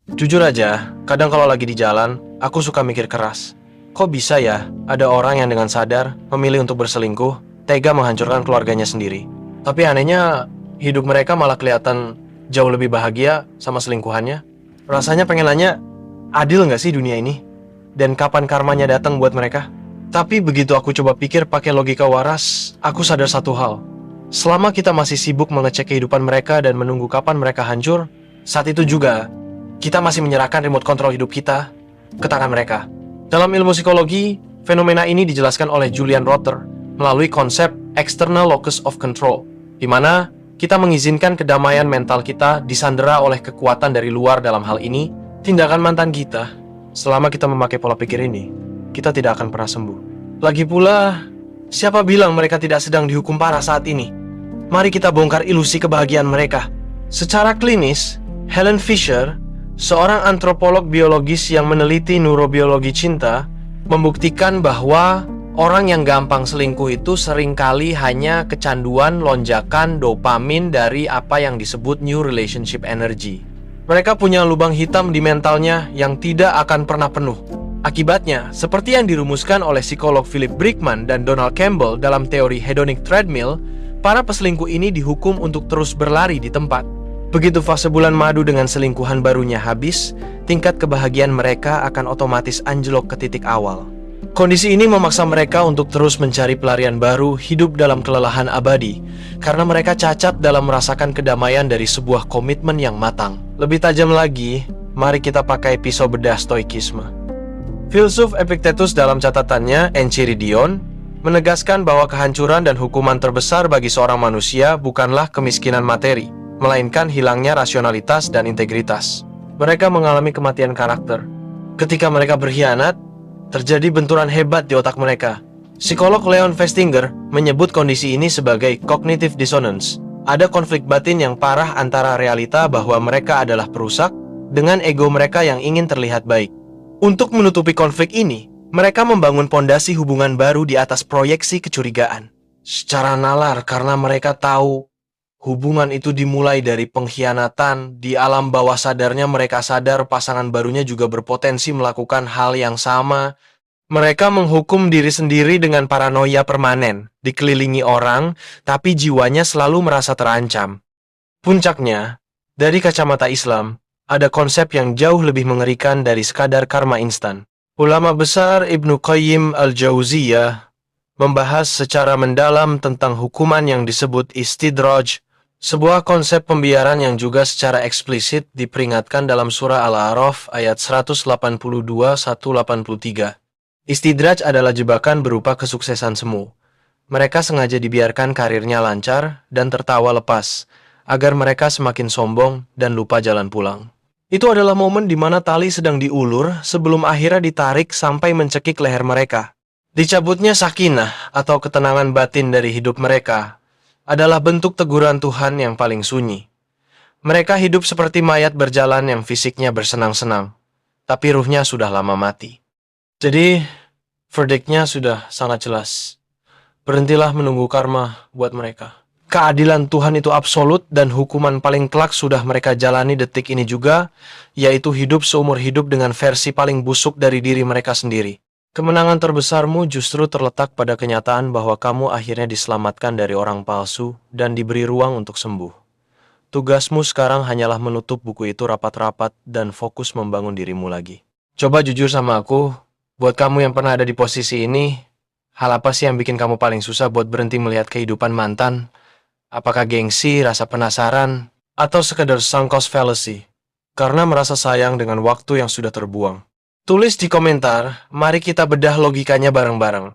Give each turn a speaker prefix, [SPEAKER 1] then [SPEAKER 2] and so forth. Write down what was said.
[SPEAKER 1] Jujur aja, kadang kalau lagi di jalan, aku suka mikir keras. Kok bisa ya, ada orang yang dengan sadar memilih untuk berselingkuh, tega menghancurkan keluarganya sendiri. Tapi anehnya, hidup mereka malah kelihatan jauh lebih bahagia sama selingkuhannya. Rasanya pengen nanya, adil nggak sih dunia ini? Dan kapan karmanya datang buat mereka? Tapi begitu aku coba pikir pakai logika waras, aku sadar satu hal. Selama kita masih sibuk mengecek kehidupan mereka dan menunggu kapan mereka hancur, saat itu juga kita masih menyerahkan remote control hidup kita ke tangan mereka. Dalam ilmu psikologi, fenomena ini dijelaskan oleh Julian Rother melalui konsep external locus of control, di mana kita mengizinkan kedamaian mental kita disandera oleh kekuatan dari luar. Dalam hal ini, tindakan mantan kita. Selama kita memakai pola pikir ini, kita tidak akan pernah sembuh. Lagi pula, siapa bilang mereka tidak sedang dihukum parah saat ini? Mari kita bongkar ilusi kebahagiaan mereka. Secara klinis, Helen Fisher, seorang antropolog biologis yang meneliti neurobiologi cinta, membuktikan bahwa orang yang gampang selingkuh itu seringkali hanya kecanduan lonjakan dopamin dari apa yang disebut new relationship energy. Mereka punya lubang hitam di mentalnya yang tidak akan pernah penuh. Akibatnya, seperti yang dirumuskan oleh psikolog Philip Brickman dan Donald Campbell dalam teori hedonic treadmill, para peselingkuh ini dihukum untuk terus berlari di tempat. Begitu fase bulan madu dengan selingkuhan barunya habis, tingkat kebahagiaan mereka akan otomatis anjlok ke titik awal. Kondisi ini memaksa mereka untuk terus mencari pelarian baru, hidup dalam kelelahan abadi, karena mereka cacat dalam merasakan kedamaian dari sebuah komitmen yang matang. Lebih tajam lagi, mari kita pakai pisau bedah stoikisme. Filsuf Epictetus dalam catatannya Enchiridion menegaskan bahwa kehancuran dan hukuman terbesar bagi seorang manusia bukanlah kemiskinan materi, melainkan hilangnya rasionalitas dan integritas. Mereka mengalami kematian karakter. Ketika mereka berkhianat, terjadi benturan hebat di otak mereka. Psikolog Leon Festinger menyebut kondisi ini sebagai cognitive dissonance. Ada konflik batin yang parah antara realita bahwa mereka adalah perusak dengan ego mereka yang ingin terlihat baik. Untuk menutupi konflik ini, mereka membangun pondasi hubungan baru di atas proyeksi kecurigaan. Secara nalar karena mereka tahu hubungan itu dimulai dari pengkhianatan. Di alam bawah sadarnya mereka sadar pasangan barunya juga berpotensi melakukan hal yang sama. Mereka menghukum diri sendiri dengan paranoia permanen, dikelilingi orang, tapi jiwanya selalu merasa terancam. Puncaknya, dari kacamata Islam, ada konsep yang jauh lebih mengerikan dari sekadar karma instan. Ulama besar Ibnu Qayyim al-Jauziyah membahas secara mendalam tentang hukuman yang disebut istidraj, sebuah konsep pembiaran yang juga secara eksplisit diperingatkan dalam surah Al-A'raf ayat 182-183. Istidraj adalah jebakan berupa kesuksesan semu. Mereka sengaja dibiarkan karirnya lancar dan tertawa lepas, agar mereka semakin sombong dan lupa jalan pulang. Itu adalah momen di mana tali sedang diulur sebelum akhirnya ditarik sampai mencekik leher mereka. Dicabutnya sakinah atau ketenangan batin dari hidup mereka adalah bentuk teguran Tuhan yang paling sunyi. Mereka hidup seperti mayat berjalan yang fisiknya bersenang-senang, tapi ruhnya sudah lama mati. Jadi, verdictnya sudah sangat jelas. Berhentilah menunggu karma buat mereka. Keadilan Tuhan itu absolut dan hukuman paling kelak sudah mereka jalani detik ini juga, yaitu hidup seumur hidup dengan versi paling busuk dari diri mereka sendiri. Kemenangan terbesarmu justru terletak pada kenyataan bahwa kamu akhirnya diselamatkan dari orang palsu dan diberi ruang untuk sembuh. Tugasmu sekarang hanyalah menutup buku itu rapat-rapat dan fokus membangun dirimu lagi. Coba jujur sama aku, buat kamu yang pernah ada di posisi ini, hal apa sih yang bikin kamu paling susah buat berhenti melihat kehidupan mantan? Apakah gengsi, rasa penasaran, atau sekedar sunk cost fallacy? Karena merasa sayang dengan waktu yang sudah terbuang. Tulis di komentar, mari kita bedah logikanya bareng-bareng.